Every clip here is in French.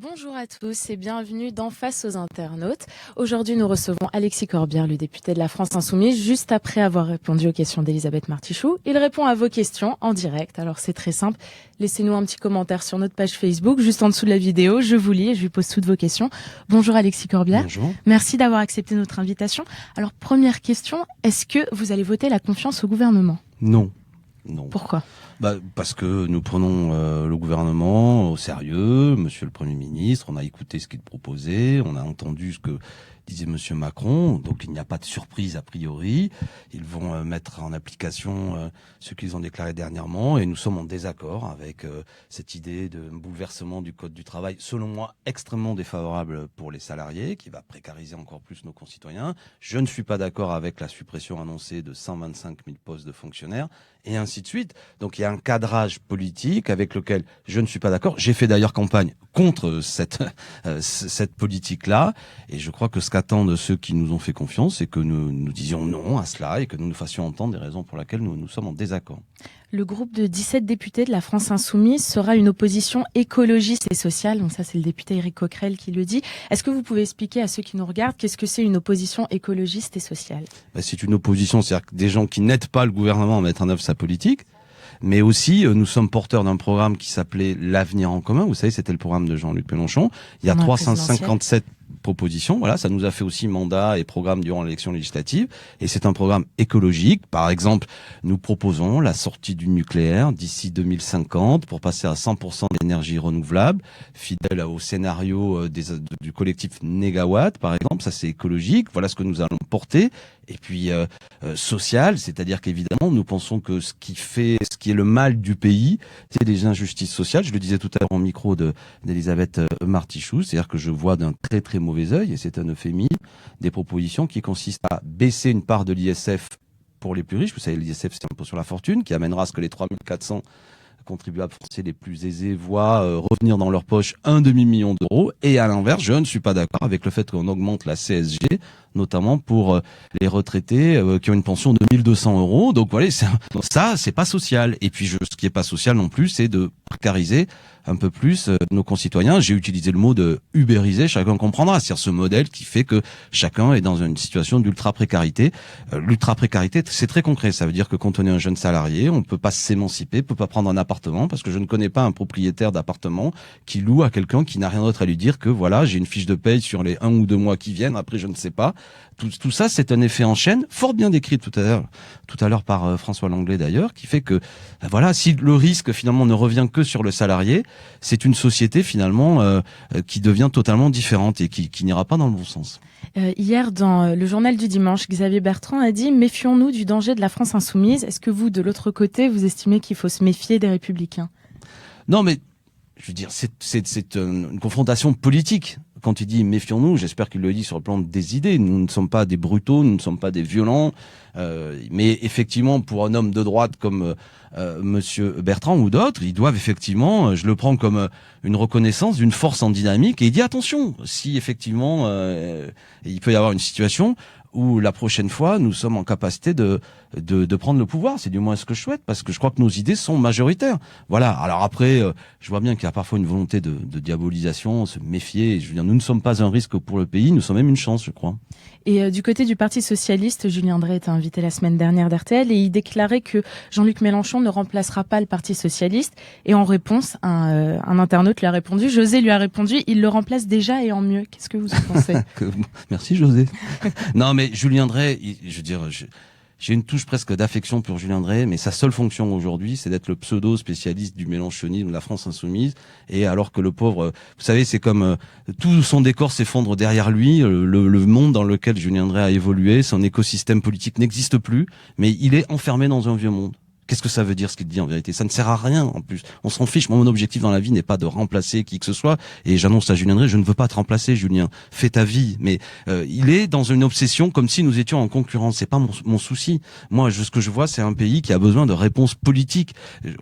Bonjour à tous et bienvenue dans Face aux internautes. Aujourd'hui, nous recevons Alexis Corbière, le député de la France Insoumise, juste après avoir répondu aux questions d'Elisabeth Martichoux. Il répond à vos questions en direct. Alors c'est très simple. Laissez-nous un petit commentaire sur notre page Facebook, juste en dessous de la vidéo. Je vous lis et je lui pose toutes vos questions. Bonjour Alexis Corbière. Bonjour. Merci d'avoir accepté notre invitation. Alors première question, est-ce que vous allez voter la confiance au gouvernement ? Non. Non. Pourquoi ? Parce que nous prenons le gouvernement au sérieux, monsieur le Premier ministre, on a écouté ce qu'il proposait, on a entendu ce que disait monsieur Macron, donc il n'y a pas de surprise a priori. Ils vont mettre en application ce qu'ils ont déclaré dernièrement et nous sommes en désaccord avec cette idée de bouleversement du Code du travail, selon moi extrêmement défavorable pour les salariés, qui va précariser encore plus nos concitoyens. Je ne suis pas d'accord avec la suppression annoncée de 125 000 postes de fonctionnaires et ainsi de suite. Donc il y a un cadrage politique avec lequel je ne suis pas d'accord. J'ai fait d'ailleurs campagne contre cette politique-là et je crois que ce qu'attendent ceux qui nous ont fait confiance, c'est que nous disions non à cela et que nous nous fassions entendre des raisons pour lesquelles nous sommes en désaccord. Le groupe de 17 députés de la France Insoumise sera une opposition écologiste et sociale. Donc ça, c'est le député Éric Coquerel qui le dit. Est-ce que vous pouvez expliquer à ceux qui nous regardent qu'est-ce que c'est une opposition écologiste et sociale ? C'est une opposition, c'est-à-dire des gens qui n'aident pas le gouvernement à mettre en œuvre sa politique. Mais aussi, nous sommes porteurs d'un programme qui s'appelait l'Avenir en commun. Vous savez, c'était le programme de Jean-Luc Mélenchon. Il y a 357 propositions. Voilà, ça nous a fait aussi mandat et programme durant l'élection législative. Et c'est un programme écologique. Par exemple, nous proposons la sortie du nucléaire d'ici 2050 pour passer à 100% d'énergie renouvelable, fidèle au scénario du collectif Négawatt, par exemple. Ça, c'est écologique. Voilà ce que nous allons porter. Et puis social, c'est-à-dire qu'évidemment, nous pensons que ce qui est le mal du pays, c'est les injustices sociales. Je le disais tout à l'heure au micro d'Elisabeth Martichoux, c'est-à-dire que je vois d'un très très mauvais œil, et c'est un euphémisme, des propositions qui consistent à baisser une part de l'ISF pour les plus riches. Vous savez, l'ISF, c'est l'impôt sur la fortune, qui amènera à ce que les 3400 contribuables français les plus aisés voient revenir dans leur poche un demi-million d'euros. Et à l'inverse, je ne suis pas d'accord avec le fait qu'on augmente la CSG, notamment pour les retraités qui ont une pension de 1200 euros. Donc voilà, ça, c'est pas social. Et puis, ce qui est pas social non plus, c'est de précariser un peu plus nos concitoyens. J'ai utilisé le mot de ubériser, chacun comprendra. C'est-à-dire ce modèle qui fait que chacun est dans une situation d'ultra-précarité. L'ultra-précarité, c'est très concret. Ça veut dire que quand on est un jeune salarié, on peut pas s'émanciper, peut pas prendre un appartement, parce que je ne connais pas un propriétaire d'appartement qui loue à quelqu'un qui n'a rien d'autre à lui dire que voilà, j'ai une fiche de paye sur les 1 ou 2 mois qui viennent, après je ne sais pas. Tout ça, c'est un effet en chaîne, fort bien décrit tout à l'heure par François Langlais d'ailleurs, qui fait que voilà, si le risque finalement ne revient que sur le salarié, c'est une société finalement qui devient totalement différente et qui n'ira pas dans le bon sens. Hier, dans le journal du dimanche, Xavier Bertrand a dit « Méfions-nous du danger de la France insoumise ». Est-ce que vous, de l'autre côté, vous estimez qu'il faut se méfier des Républicains ? Non, mais je veux dire, c'est une confrontation politique. Quand il dit « méfions-nous », j'espère qu'il le dit sur le plan des idées. Nous ne sommes pas des brutaux, nous ne sommes pas des violents. Mais effectivement, pour un homme de droite comme Monsieur Bertrand ou d'autres, ils doivent effectivement, je le prends comme une reconnaissance d'une force en dynamique. Et il dit attention, si effectivement il peut y avoir une situation où la prochaine fois nous sommes en capacité de prendre le pouvoir, c'est du moins ce que je souhaite, parce que je crois que nos idées sont majoritaires. Voilà. Alors après, je vois bien qu'il y a parfois une volonté de diabolisation, se méfier. Je veux dire, nous ne sommes pas un risque pour le pays, nous sommes même une chance, je crois. Et du côté du Parti socialiste, Julien Drey était invité la semaine dernière d'RTL et il déclarait que Jean-Luc Mélenchon ne remplacera pas le Parti socialiste. Et en réponse, un internaute lui a répondu, José lui a répondu, il le remplace déjà et en mieux. Qu'est-ce que vous en pensez ? Merci José. Non mais Julien Drey, je veux dire, j'ai une touche presque d'affection pour Julien Drey, mais sa seule fonction aujourd'hui, c'est d'être le pseudo-spécialiste du mélenchonisme de la France insoumise. Et alors que le pauvre, vous savez, c'est comme tout son décor s'effondre derrière lui, le monde dans lequel Julien Drey a évolué, son écosystème politique n'existe plus, mais il est enfermé dans un vieux monde. Qu'est-ce que ça veut dire ce qu'il dit en vérité ? Ça ne sert à rien en plus. On s'en fiche. Moi, mon objectif dans la vie n'est pas de remplacer qui que ce soit. Et j'annonce à Julien Drey, je ne veux pas te remplacer, Julien. Fais ta vie. Mais il est dans une obsession comme si nous étions en concurrence. C'est pas mon souci. Moi, ce que je vois, c'est un pays qui a besoin de réponses politiques.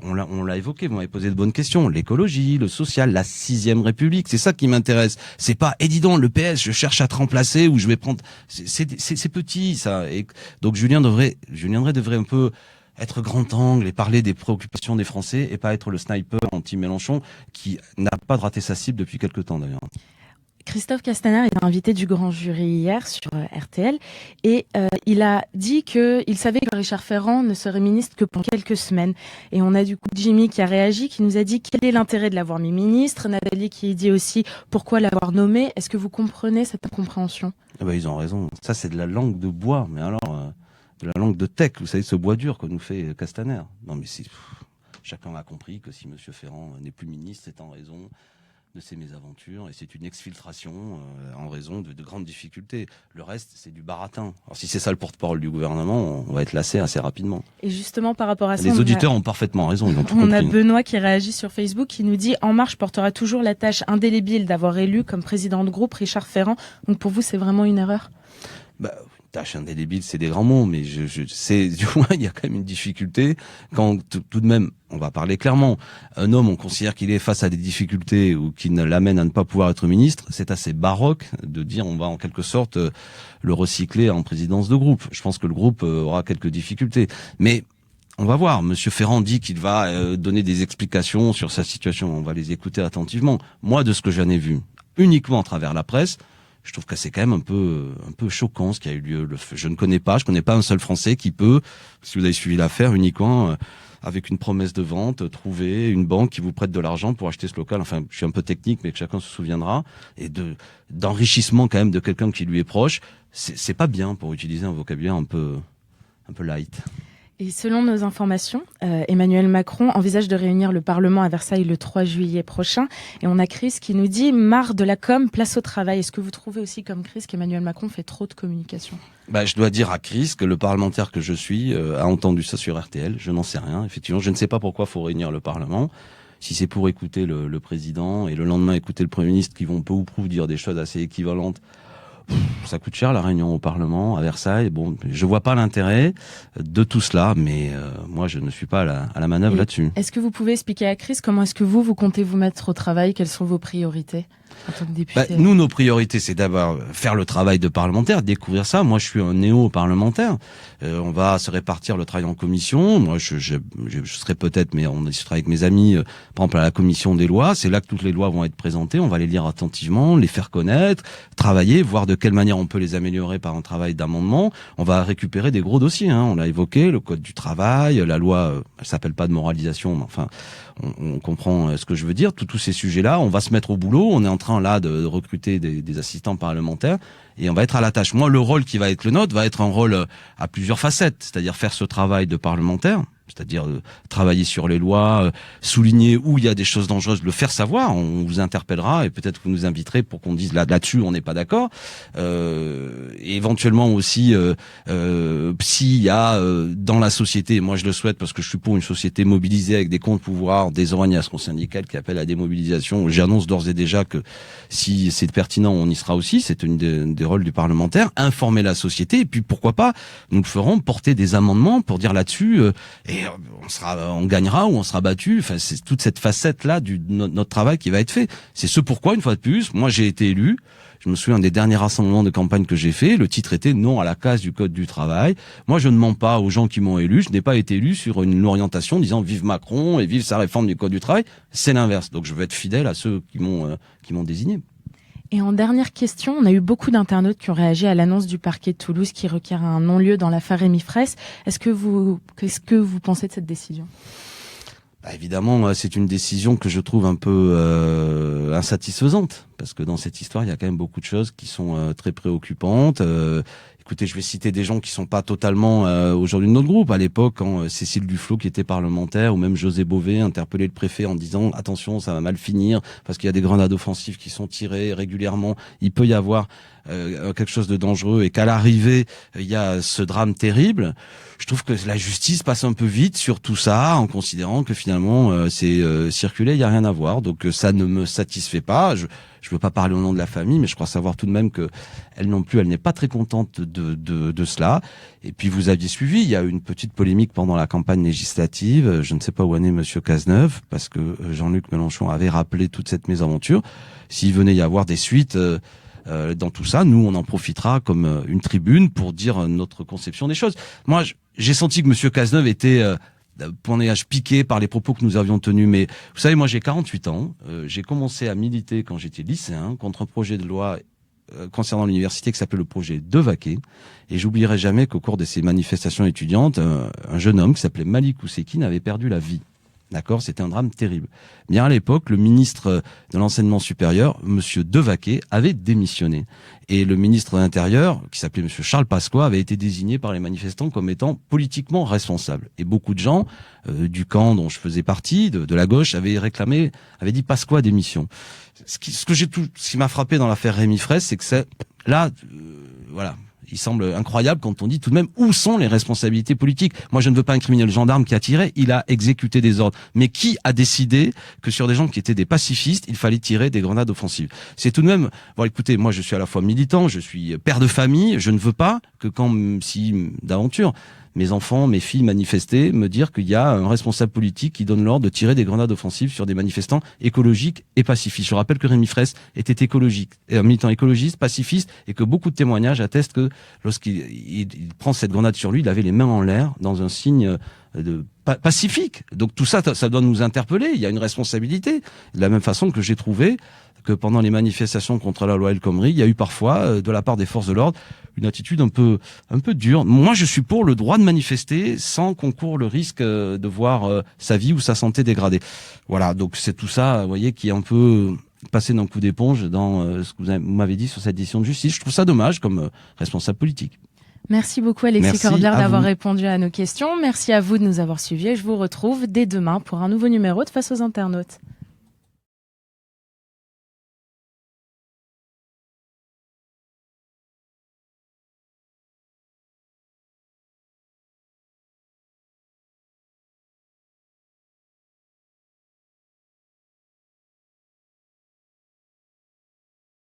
On l'a évoqué. Vous m'avez posé de bonnes questions. L'écologie, le social, la 6e République. C'est ça qui m'intéresse. C'est pas, dis donc, le PS, je cherche à te remplacer ou je vais prendre. C'est petit ça. Et donc Julien Drey devrait un peu être grand angle et parler des préoccupations des Français et pas être le sniper anti-Mélenchon qui n'a pas raté sa cible depuis quelque temps d'ailleurs. Christophe Castaner est invité du grand jury hier sur RTL et il a dit qu'il savait que Richard Ferrand ne serait ministre que pendant quelques semaines. Et on a du coup Jimmy qui a réagi, qui nous a dit quel est l'intérêt de l'avoir mis ministre. Nathalie qui dit aussi pourquoi l'avoir nommé. Est-ce que vous comprenez cette incompréhension ? Ils ont raison. Ça, c'est de la langue de bois, mais alors de la langue de teck. Vous savez, ce bois dur que nous fait Castaner. Non, mais chacun a compris que si Monsieur Ferrand n'est plus ministre, c'est en raison de ses mésaventures et c'est une exfiltration en raison de grandes difficultés. Le reste, c'est du baratin. Alors si c'est ça le porte-parole du gouvernement, on va être lassé assez rapidement. Et justement, par rapport à ça... Les auditeurs ont parfaitement raison, ils ont tout compris. On a Benoît qui réagit sur Facebook, qui nous dit « En Marche portera toujours la tâche indélébile d'avoir élu comme président de groupe Richard Ferrand ». Donc pour vous, c'est vraiment une erreur ? Tâche indélébile, c'est des grands mots, mais je sais, du moins, il y a quand même une difficulté quand tout de même, on va parler clairement, un homme, on considère qu'il est face à des difficultés ou qui l'amène à ne pas pouvoir être ministre, c'est assez baroque de dire on va en quelque sorte le recycler en présidence de groupe. Je pense que le groupe aura quelques difficultés, mais on va voir. Monsieur Ferrand dit qu'il va donner des explications sur sa situation. On va les écouter attentivement. Moi, de ce que j'en ai vu, uniquement à travers la presse, je trouve que c'est quand même un peu choquant ce qui a eu lieu. Je connais pas un seul Français qui peut, si vous avez suivi l'affaire, uniquement avec une promesse de vente, trouver une banque qui vous prête de l'argent pour acheter ce local. Enfin, je suis un peu technique, mais que chacun se souviendra. Et d'enrichissement quand même de quelqu'un qui lui est proche. C'est pas bien pour utiliser un vocabulaire un peu light. Et selon nos informations, Emmanuel Macron envisage de réunir le Parlement à Versailles le 3 juillet prochain. Et on a Chris qui nous dit « Marre de la com, place au travail ». Est-ce que vous trouvez aussi comme Chris qu'Emmanuel Macron fait trop de communication ? Je dois dire à Chris que le parlementaire que je suis a entendu ça sur RTL. Je n'en sais rien. Effectivement, je ne sais pas pourquoi il faut réunir le Parlement. Si c'est pour écouter le président et le lendemain écouter le Premier ministre qui vont peu ou prou dire des choses assez équivalentes, ça coûte cher la réunion au Parlement à Versailles. Bon, je vois pas l'intérêt de tout cela, mais moi je ne suis pas à la manœuvre là-dessus. Est-ce que vous pouvez expliquer à Chris comment est-ce que vous comptez vous mettre au travail ? Quelles sont vos priorités en tant que député ? Nous, nos priorités, c'est d'abord faire le travail de parlementaire, découvrir ça. Moi, je suis un néo-parlementaire. On va se répartir le travail en commission. Moi, je serai peut-être, mais on discutera avec mes amis, par exemple à la commission des lois. C'est là que toutes les lois vont être présentées. On va les lire attentivement, les faire connaître, travailler, voir de quelle manière on peut les améliorer par un travail d'amendement. On va récupérer des gros dossiers. On l'a évoqué, le code du travail, la loi, elle s'appelle pas de moralisation, mais enfin, on comprend ce que je veux dire. Tous ces sujets-là, on va se mettre au boulot. On est en train là de recruter des assistants parlementaires et on va être à la tâche. Moi, le rôle qui va être le nôtre va être un rôle à plusieurs facettes, c'est-à-dire faire ce travail de parlementaire, c'est-à-dire travailler sur les lois, souligner où il y a des choses dangereuses, le faire savoir. On vous interpellera et peut-être vous nous inviterez pour qu'on dise là-dessus on n'est pas d'accord. Et éventuellement aussi s'il y a dans la société, moi je le souhaite parce que je suis pour une société mobilisée avec des contre-pouvoirs, des organisations syndicales qui appellent à des mobilisations. J'annonce d'ores et déjà que si c'est pertinent, on y sera aussi. C'est une des rôles du parlementaire, informer la société et puis pourquoi pas, nous le ferons, porter des amendements pour dire là-dessus et on gagnera ou on sera battu. Enfin, c'est toute cette facette-là notre travail qui va être fait. C'est ce pourquoi, une fois de plus, moi j'ai été élu. Je me souviens des derniers rassemblements de campagne que j'ai fait. Le titre était non à la casse du code du travail. Moi, je ne mens pas aux gens qui m'ont élu. Je n'ai pas été élu sur une orientation disant vive Macron et vive sa réforme du code du travail. C'est l'inverse. Donc, je vais être fidèle à ceux qui m'ont désigné. Et en dernière question, on a eu beaucoup d'internautes qui ont réagi à l'annonce du parquet de Toulouse qui requiert un non-lieu dans l'affaire Rémi Fraisse. Qu'est-ce que vous pensez de cette décision ? Évidemment, c'est une décision que je trouve un peu insatisfaisante, parce que dans cette histoire, il y a quand même beaucoup de choses qui sont très préoccupantes. Écoutez, je vais citer des gens qui sont pas totalement aujourd'hui de notre groupe. À l'époque, quand Cécile Duflot, qui était parlementaire, ou même José Bové, interpellait le préfet en disant « Attention, ça va mal finir, parce qu'il y a des grenades offensives qui sont tirées régulièrement. Il peut y avoir quelque chose de dangereux. » Et qu'à l'arrivée, il y a ce drame terrible. Je trouve que la justice passe un peu vite sur tout ça, en considérant que finalement, c'est circulé, il n'y a rien à voir. Donc ça ne me satisfait pas. Je veux pas parler au nom de la famille, mais je crois savoir tout de même que elle non plus, elle n'est pas très contente de cela. Et puis vous aviez suivi, il y a eu une petite polémique pendant la campagne législative. Je ne sais pas où en est Monsieur Cazeneuve, parce que Jean-Luc Mélenchon avait rappelé toute cette mésaventure. S'il venait y avoir des suites dans tout ça, nous, on en profitera comme une tribune pour dire notre conception des choses. Moi, j'ai senti que Monsieur Cazeneuve était piqué par les propos que nous avions tenus. Mais vous savez, moi, j'ai 48 ans. J'ai commencé à militer quand j'étais lycéen contre un projet de loi concernant l'université qui s'appelait le projet Devaquet. Et j'oublierai jamais qu'au cours de ces manifestations étudiantes, un jeune homme qui s'appelait Malik Oussekine avait perdu la vie. D'accord, c'était un drame terrible. Bien à l'époque, le ministre de l'enseignement supérieur, Monsieur Devaquet, avait démissionné. Et le ministre de l'Intérieur, qui s'appelait Monsieur Charles Pasqua, avait été désigné par les manifestants comme étant politiquement responsable. Et beaucoup de gens du camp dont je faisais partie, de la gauche, avaient dit Pasqua démission. Ce qui m'a frappé dans l'affaire Rémi Fraisse, c'est que voilà. Il semble incroyable quand on dit tout de même où sont les responsabilités politiques. Moi, je ne veux pas incriminer le gendarme qui a tiré, il a exécuté des ordres. Mais qui a décidé que sur des gens qui étaient des pacifistes, il fallait tirer des grenades offensives? C'est tout de même... Bon, écoutez, moi, je suis à la fois militant, je suis père de famille, je ne veux pas que d'aventure, mes enfants, mes filles manifestaient, me dire qu'il y a un responsable politique qui donne l'ordre de tirer des grenades offensives sur des manifestants écologiques et pacifistes. Je rappelle que Rémi Fraisse était un militant écologiste, pacifiste, et que beaucoup de témoignages attestent que lorsqu'il prend cette grenade sur lui, il avait les mains en l'air dans un signe pacifique. Donc tout ça, ça doit nous interpeller. Il y a une responsabilité. De la même façon que j'ai trouvé que pendant les manifestations contre la loi El Khomri, il y a eu parfois, de la part des forces de l'ordre, une attitude un peu dure. Moi, je suis pour le droit de manifester sans qu'on court le risque de voir sa vie ou sa santé dégradée. Voilà, donc c'est tout ça, vous voyez, qui est un peu passé d'un coup d'éponge dans ce que vous m'avez dit sur cette décision de justice. Je trouve ça dommage comme responsable politique. Merci beaucoup Alexis Corbière d'avoir répondu à nos questions. Merci à vous de nous avoir suivis et je vous retrouve dès demain pour un nouveau numéro de Face aux internautes.